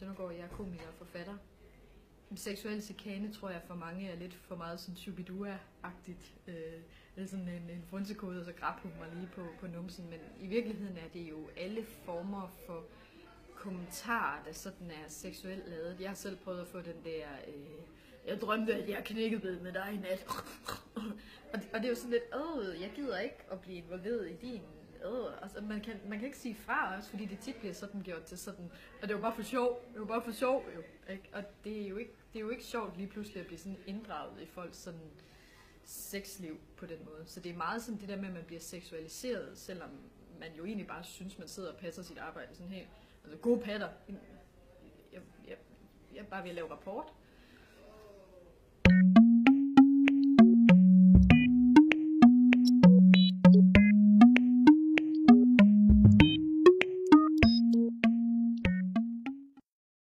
Søndergaard, jeg er komiker og forfatter. Seksuel chikane tror jeg for mange er lidt for meget sådan Shubidua-agtigt. Eller sådan en frunsekode, og så grab hun mig lige på numsen. Men i virkeligheden er det jo alle former for kommentarer, der sådan er seksuelt lavet. Jeg har selv prøvet at få den der, jeg drømte, at jeg knækkede med dig i nat. og det er jo sådan lidt, jeg gider ikke at blive involveret i din. Altså, man kan ikke sige fra også, fordi det tit bliver sådan gjort til sådan, og det var bare for sjov, jo, ikke? Og det er jo ikke sjovt lige pludselig at blive sådan inddraget i folks sådan sexliv på den måde. Så det er meget sådan det der med, at man bliver seksualiseret, selvom man jo egentlig bare synes, man sidder og passer sit arbejde sådan helt. Altså gode patter. Jeg er bare ved at lave rapport.